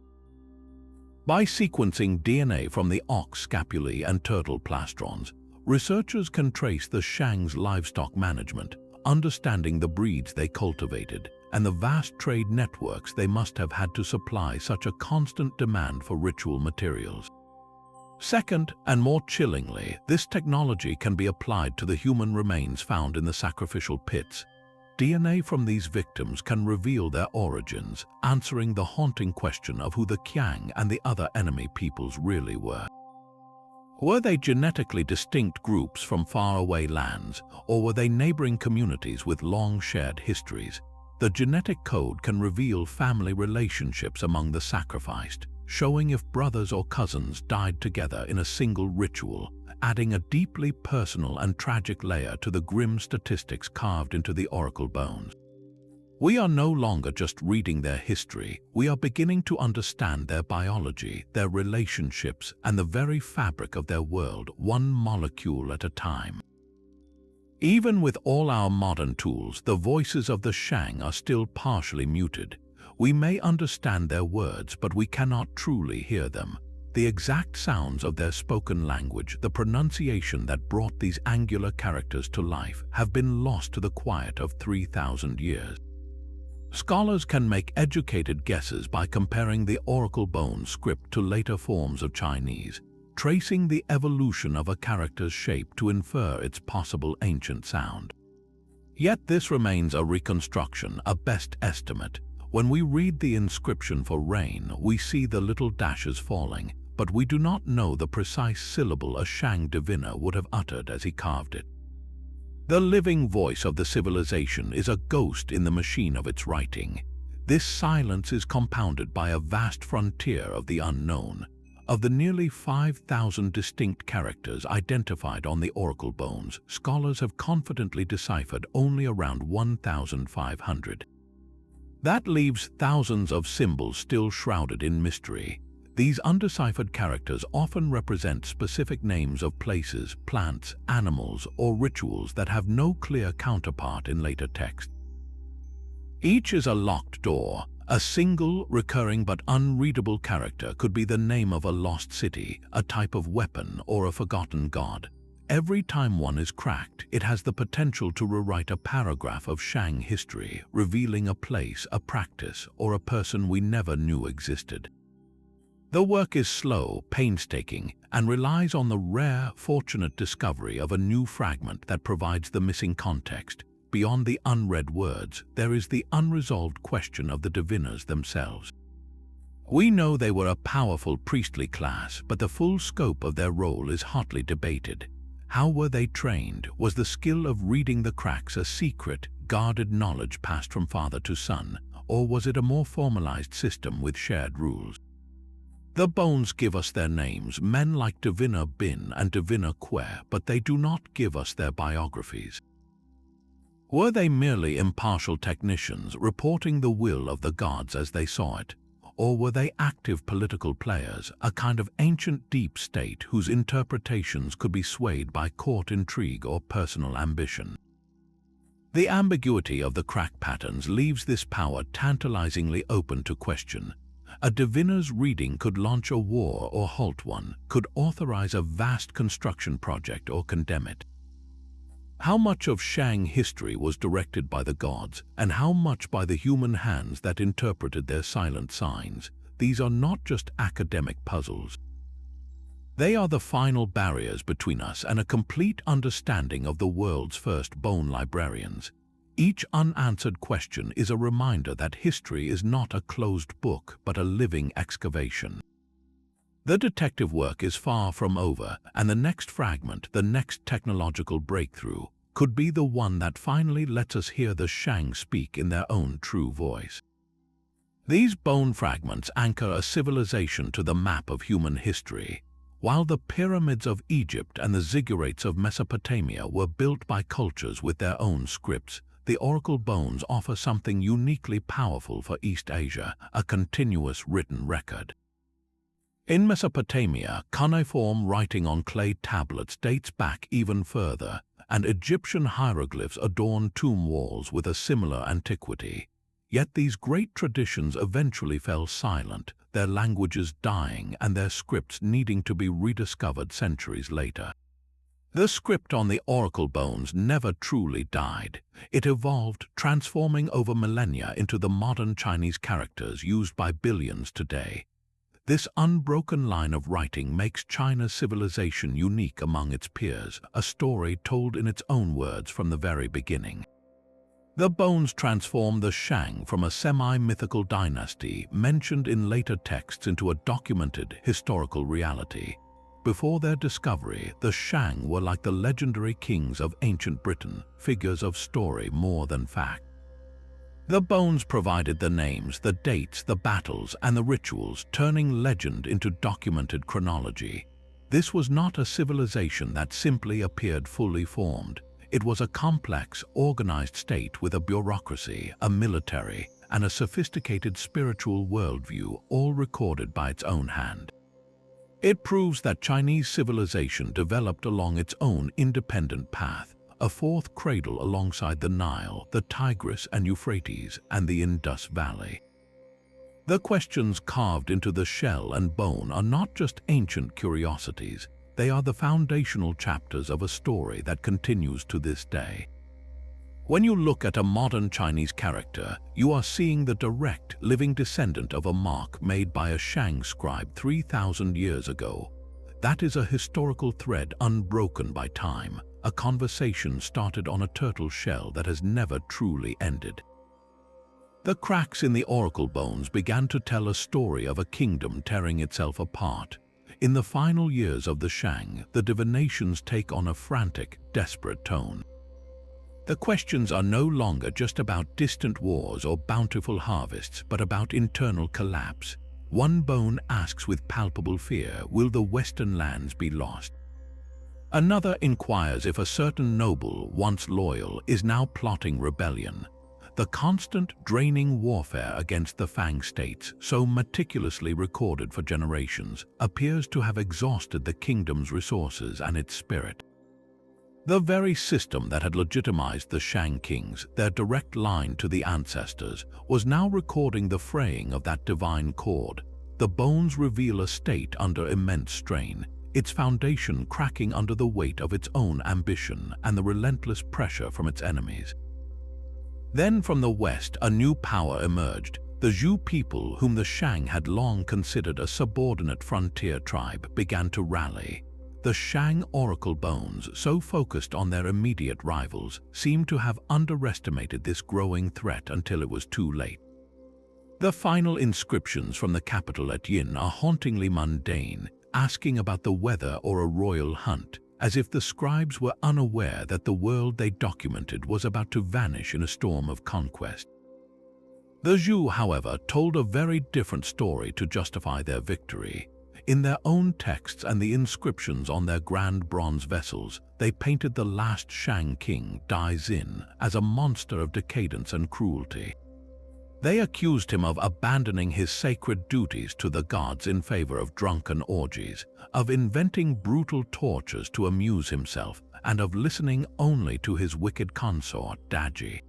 By sequencing DNA from the ox scapulae and turtle plastrons, researchers can trace the Shang's livestock management, understanding the breeds they cultivated, and the vast trade networks they must have had to supply such a constant demand for ritual materials. Second, and more chillingly, this technology can be applied to the human remains found in the sacrificial pits. DNA from these victims can reveal their origins, answering the haunting question of who the Qiang and the other enemy peoples really were. Were they genetically distinct groups from faraway lands, or were they neighboring communities with long shared histories? The genetic code can reveal family relationships among the sacrificed, showing if brothers or cousins died together in a single ritual, adding a deeply personal and tragic layer to the grim statistics carved into the oracle bones. We are no longer just reading their history, we are beginning to understand their biology, their relationships, and the very fabric of their world, one molecule at a time. Even with all our modern tools, the voices of the Shang are still partially muted. We may understand their words, but we cannot truly hear them. The exact sounds of their spoken language, the pronunciation that brought these angular characters to life, have been lost to the quiet of 3,000 years. Scholars can make educated guesses by comparing the oracle bone script to later forms of Chinese, tracing the evolution of a character's shape to infer its possible ancient sound. Yet this remains a reconstruction, a best estimate. When we read the inscription for rain, we see the little dashes falling, but we do not know the precise syllable a Shang diviner would have uttered as he carved it. The living voice of the civilization is a ghost in the machine of its writing. This silence is compounded by a vast frontier of the unknown. Of the nearly 5,000 distinct characters identified on the oracle bones, scholars have confidently deciphered only around 1,500. That leaves thousands of symbols still shrouded in mystery. These undeciphered characters often represent specific names of places, plants, animals, or rituals that have no clear counterpart in later text. Each is a locked door. A single, recurring but unreadable character could be the name of a lost city, a type of weapon, or a forgotten god. Every time one is cracked, it has the potential to rewrite a paragraph of Shang history, revealing a place, a practice, or a person we never knew existed. The work is slow, painstaking, and relies on the rare, fortunate discovery of a new fragment that provides the missing context. Beyond the unread words, there is the unresolved question of the diviners themselves. We know they were a powerful priestly class, but the full scope of their role is hotly debated. How were they trained? Was the skill of reading the cracks a secret, guarded knowledge passed from father to son, or was it a more formalized system with shared rules? The bones give us their names, men like Diviner Bin and Diviner Que, but they do not give us their biographies. Were they merely impartial technicians reporting the will of the gods as they saw it? Or were they active political players, a kind of ancient deep state whose interpretations could be swayed by court intrigue or personal ambition? The ambiguity of the crack patterns leaves this power tantalizingly open to question. A diviner's reading could launch a war or halt one, could authorize a vast construction project or condemn it. How much of Shang history was directed by the gods, and how much by the human hands that interpreted their silent signs? These are not just academic puzzles. They are the final barriers between us and a complete understanding of the world's first bone librarians. Each unanswered question is a reminder that history is not a closed book, but a living excavation. The detective work is far from over, and the next fragment, the next technological breakthrough, could be the one that finally lets us hear the Shang speak in their own true voice. These bone fragments anchor a civilization to the map of human history. While the pyramids of Egypt and the ziggurats of Mesopotamia were built by cultures with their own scripts, the oracle bones offer something uniquely powerful for East Asia, a continuous written record. In Mesopotamia, cuneiform writing on clay tablets dates back even further, and Egyptian hieroglyphs adorn tomb walls with a similar antiquity. Yet these great traditions eventually fell silent, their languages dying and their scripts needing to be rediscovered centuries later. The script on the oracle bones never truly died. It evolved, transforming over millennia into the modern Chinese characters used by billions today. This unbroken line of writing makes China's civilization unique among its peers, a story told in its own words from the very beginning. The bones transform the Shang from a semi-mythical dynasty mentioned in later texts into a documented historical reality. Before their discovery, the Shang were like the legendary kings of ancient Britain, figures of story more than fact. The bones provided the names, the dates, the battles, and the rituals, turning legend into documented chronology. This was not a civilization that simply appeared fully formed. It was a complex, organized state with a bureaucracy, a military, and a sophisticated spiritual worldview, all recorded by its own hand. It proves that Chinese civilization developed along its own independent path, a fourth cradle alongside the Nile, the Tigris and Euphrates, and the Indus Valley. The questions carved into the shell and bone are not just ancient curiosities, they are the foundational chapters of a story that continues to this day. When you look at a modern Chinese character, you are seeing the direct, living descendant of a mark made by a Shang scribe 3,000 years ago. That is a historical thread unbroken by time, a conversation started on a turtle shell that has never truly ended. The cracks in the oracle bones began to tell a story of a kingdom tearing itself apart. In the final years of the Shang, the divinations take on a frantic, desperate tone. The questions are no longer just about distant wars or bountiful harvests, but about internal collapse. One bone asks with palpable fear, will the Western lands be lost? Another inquires if a certain noble, once loyal, is now plotting rebellion. The constant, draining warfare against the Fang states, so meticulously recorded for generations, appears to have exhausted the kingdom's resources and its spirit. The very system that had legitimized the Shang kings, their direct line to the ancestors, was now recording the fraying of that divine cord. The bones reveal a state under immense strain, its foundation cracking under the weight of its own ambition and the relentless pressure from its enemies. Then from the west a new power emerged, the Zhou people, whom the Shang had long considered a subordinate frontier tribe, began to rally. The Shang oracle bones, so focused on their immediate rivals, seemed to have underestimated this growing threat until it was too late. The final inscriptions from the capital at Yin are hauntingly mundane, asking about the weather or a royal hunt, as if the scribes were unaware that the world they documented was about to vanish in a storm of conquest. The Zhou, however, told a very different story to justify their victory. In their own texts and the inscriptions on their grand bronze vessels, they painted the last Shang king, Dai Xin, as a monster of decadence and cruelty. They accused him of abandoning his sacred duties to the gods in favor of drunken orgies, of inventing brutal tortures to amuse himself, and of listening only to his wicked consort, Daji.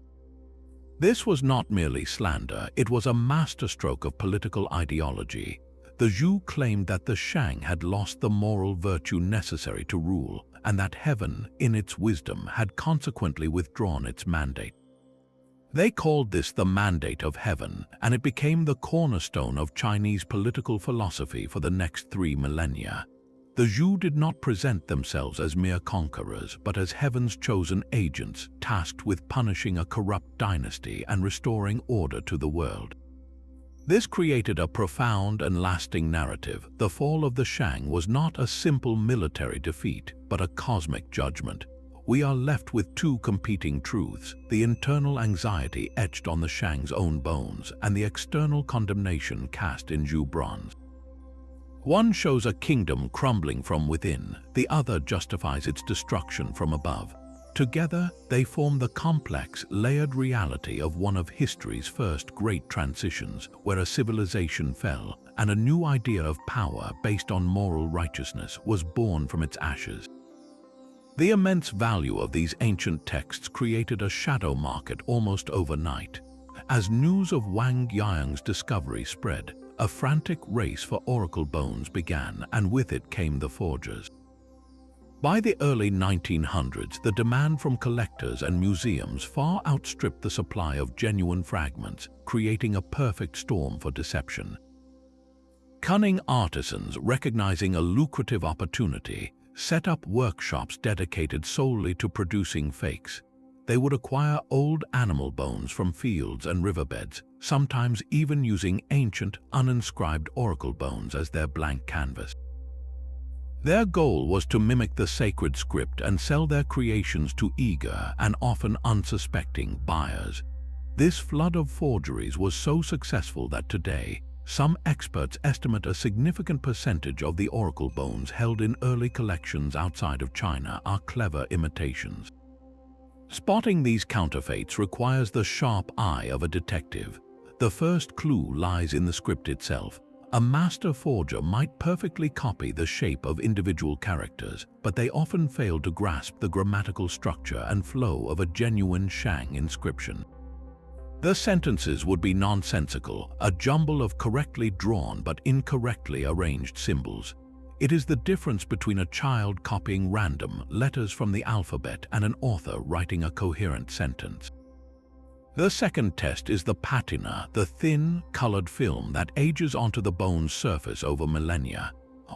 This was not merely slander, it was a masterstroke of political ideology. The Zhou claimed that the Shang had lost the moral virtue necessary to rule, and that heaven, in its wisdom, had consequently withdrawn its mandate. They called this the Mandate of Heaven, and it became the cornerstone of Chinese political philosophy for the next 3 millennia. The Zhou did not present themselves as mere conquerors, but as heaven's chosen agents, tasked with punishing a corrupt dynasty and restoring order to the world. This created a profound and lasting narrative. The fall of the Shang was not a simple military defeat, but a cosmic judgment. We are left with 2 competing truths, the internal anxiety etched on the Shang's own bones and the external condemnation cast in Zhou bronze. One shows a kingdom crumbling from within, the other justifies its destruction from above. Together, they form the complex, layered reality of one of history's first great transitions, where a civilization fell and a new idea of power based on moral righteousness was born from its ashes. The immense value of these ancient texts created a shadow market almost overnight. As news of Wang Yang's discovery spread, a frantic race for oracle bones began, and with it came the forgers. By the early 1900s, the demand from collectors and museums far outstripped the supply of genuine fragments, creating a perfect storm for deception. Cunning artisans, recognizing a lucrative opportunity, set up workshops dedicated solely to producing fakes. They would acquire old animal bones from fields and riverbeds, sometimes even using ancient, uninscribed oracle bones as their blank canvas. Their goal was to mimic the sacred script and sell their creations to eager and often unsuspecting buyers. This flood of forgeries was so successful that today, some experts estimate a significant percentage of the oracle bones held in early collections outside of China are clever imitations. Spotting these counterfeits requires the sharp eye of a detective. The first clue lies in the script itself. A master forger might perfectly copy the shape of individual characters, but they often fail to grasp the grammatical structure and flow of a genuine Shang inscription. The sentences would be nonsensical, a jumble of correctly drawn but incorrectly arranged symbols. It is the difference between a child copying random letters from the alphabet and an author writing a coherent sentence. The second test is the patina, the thin, colored film that ages onto the bone's surface over millennia.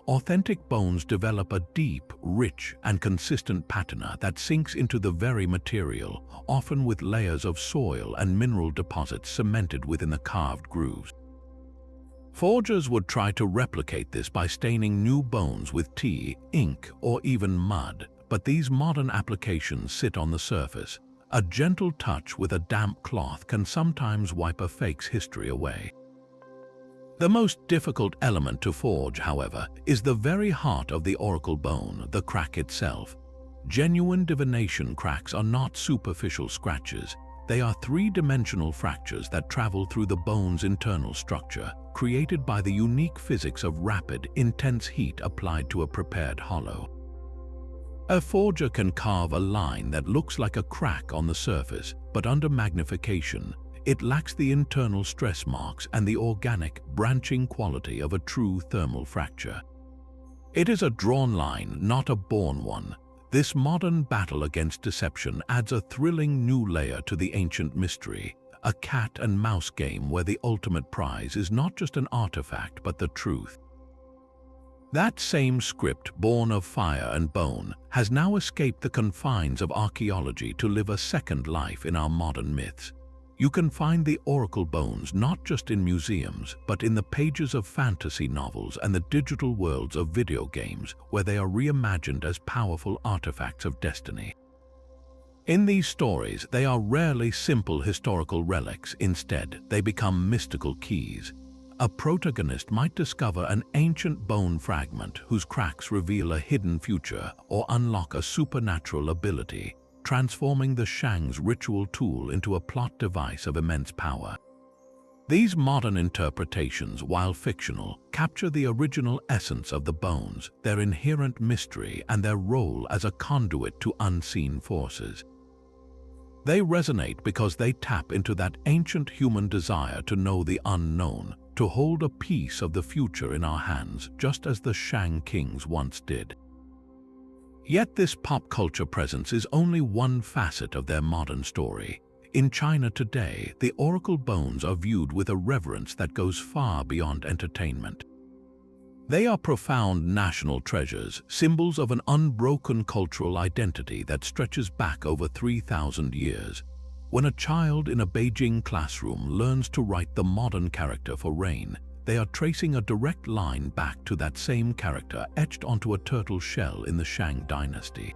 Authentic bones develop a deep, rich, and consistent patina that sinks into the very material, often with layers of soil and mineral deposits cemented within the carved grooves. Forgers would try to replicate this by staining new bones with tea, ink, or even mud, but these modern applications sit on the surface. A gentle touch with a damp cloth can sometimes wipe a fake's history away. The most difficult element to forge, however, is the very heart of the oracle bone, the crack itself. Genuine divination cracks are not superficial scratches. They are three-dimensional fractures that travel through the bone's internal structure, created by the unique physics of rapid, intense heat applied to a prepared hollow. A forger can carve a line that looks like a crack on the surface, but under magnification, it lacks the internal stress marks and the organic, branching quality of a true thermal fracture. It is a drawn line, not a born one. This modern battle against deception adds a thrilling new layer to the ancient mystery, a cat and mouse game where the ultimate prize is not just an artifact but the truth. That same script, born of fire and bone, has now escaped the confines of archaeology to live a second life in our modern myths. You can find the oracle bones not just in museums, but in the pages of fantasy novels and the digital worlds of video games, where they are reimagined as powerful artifacts of destiny. In these stories, they are rarely simple historical relics. Instead, they become mystical keys. A protagonist might discover an ancient bone fragment whose cracks reveal a hidden future or unlock a supernatural ability, transforming the Shang's ritual tool into a plot device of immense power. These modern interpretations, while fictional, capture the original essence of the bones, their inherent mystery, and their role as a conduit to unseen forces. They resonate because they tap into that ancient human desire to know the unknown, to hold a piece of the future in our hands, just as the Shang kings once did. Yet this pop culture presence is only one facet of their modern story. In China today, the oracle bones are viewed with a reverence that goes far beyond entertainment. They are profound national treasures, symbols of an unbroken cultural identity that stretches back over 3,000 years. When a child in a Beijing classroom learns to write the modern character for rain, they are tracing a direct line back to that same character etched onto a turtle shell in the Shang Dynasty.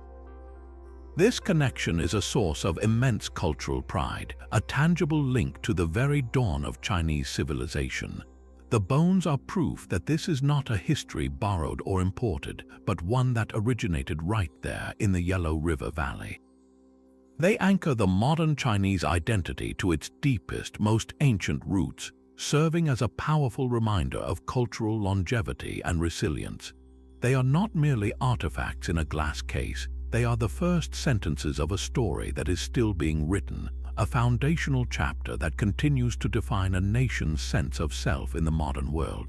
This connection is a source of immense cultural pride, a tangible link to the very dawn of Chinese civilization. The bones are proof that this is not a history borrowed or imported, but one that originated right there in the Yellow River Valley. They anchor the modern Chinese identity to its deepest, most ancient roots, serving as a powerful reminder of cultural longevity and resilience. They are not merely artifacts in a glass case, they are the first sentences of a story that is still being written, a foundational chapter that continues to define a nation's sense of self in the modern world.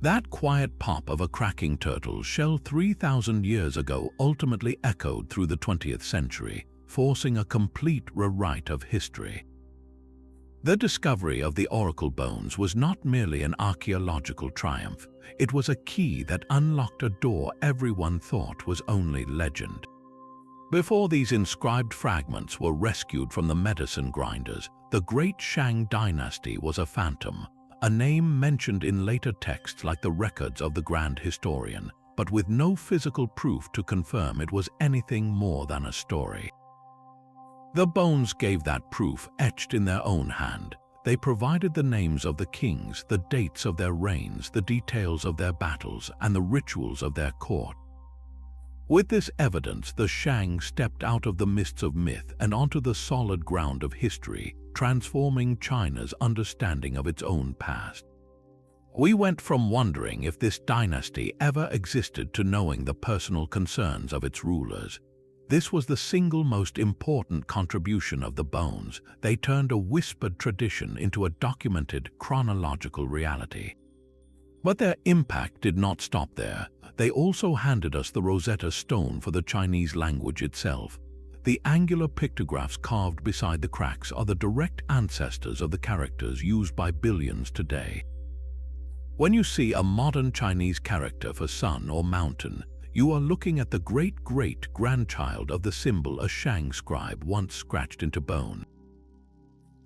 That quiet pop of a cracking turtle's shell 3,000 years ago ultimately echoed through the 20th century, forcing a complete rewrite of history. The discovery of the oracle bones was not merely an archaeological triumph, it was a key that unlocked a door everyone thought was only legend. Before these inscribed fragments were rescued from the medicine grinders, the great Shang Dynasty was a phantom, a name mentioned in later texts like the records of the Grand Historian, but with no physical proof to confirm it was anything more than a story. The bones gave that proof etched in their own hand. They provided the names of the kings, the dates of their reigns, the details of their battles, and the rituals of their court. With this evidence, the Shang stepped out of the mists of myth and onto the solid ground of history, transforming China's understanding of its own past. We went from wondering if this dynasty ever existed to knowing the personal concerns of its rulers. This was the single most important contribution of the bones. They turned a whispered tradition into a documented chronological reality. But their impact did not stop there. They also handed us the Rosetta Stone for the Chinese language itself. The angular pictographs carved beside the cracks are the direct ancestors of the characters used by billions today. When you see a modern Chinese character for sun or mountain, you are looking at the great-great-grandchild of the symbol a Shang scribe once scratched into bone.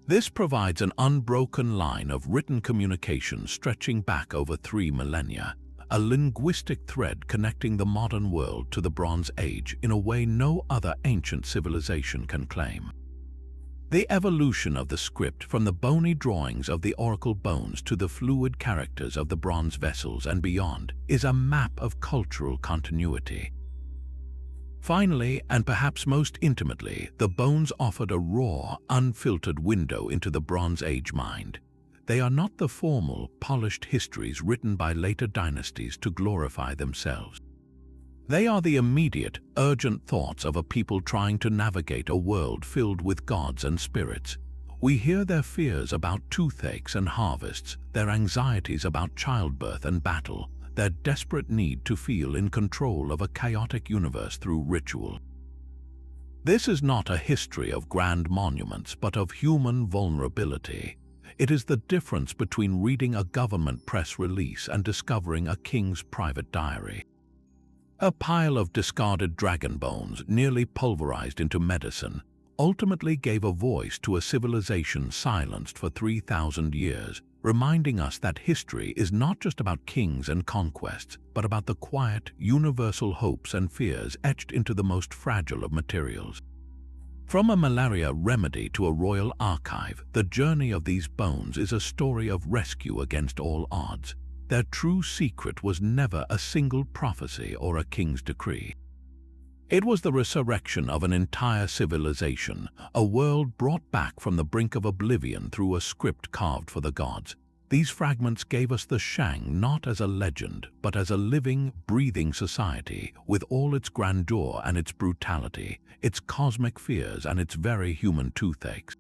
This provides an unbroken line of written communication stretching back over 3 millennia, a linguistic thread connecting the modern world to the Bronze Age in a way no other ancient civilization can claim. The evolution of the script from the bony drawings of the oracle bones to the fluid characters of the bronze vessels and beyond is a map of cultural continuity. Finally, and perhaps most intimately, the bones offered a raw, unfiltered window into the Bronze Age mind. They are not the formal, polished histories written by later dynasties to glorify themselves. They are the immediate, urgent thoughts of a people trying to navigate a world filled with gods and spirits. We hear their fears about toothaches and harvests, their anxieties about childbirth and battle, their desperate need to feel in control of a chaotic universe through ritual. This is not a history of grand monuments, but of human vulnerability. It is the difference between reading a government press release and discovering a king's private diary. A pile of discarded dragon bones, nearly pulverized into medicine, ultimately gave a voice to a civilization silenced for 3,000 years, reminding us that history is not just about kings and conquests, but about the quiet, universal hopes and fears etched into the most fragile of materials. From a malaria remedy to a royal archive, the journey of these bones is a story of rescue against all odds. Their true secret was never a single prophecy or a king's decree. It was the resurrection of an entire civilization, a world brought back from the brink of oblivion through a script carved for the gods. These fragments gave us the Shang not as a legend, but as a living, breathing society, with all its grandeur and its brutality, its cosmic fears and its very human toothaches.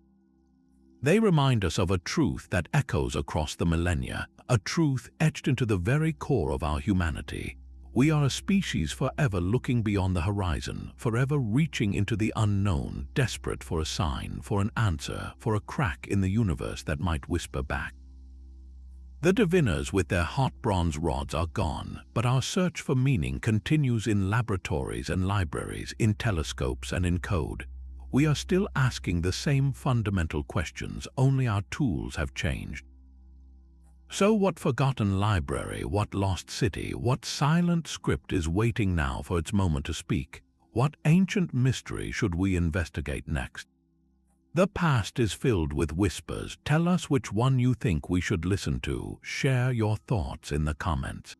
They remind us of a truth that echoes across the millennia, a truth etched into the very core of our humanity. We are a species forever looking beyond the horizon, forever reaching into the unknown, desperate for a sign, for an answer, for a crack in the universe that might whisper back. The diviners with their hot bronze rods are gone, but our search for meaning continues in laboratories and libraries, in telescopes and in code. We are still asking the same fundamental questions, only our tools have changed. So what forgotten library, what lost city, what silent script is waiting now for its moment to speak? What ancient mystery should we investigate next? The past is filled with whispers. Tell us which one you think we should listen to. Share your thoughts in the comments.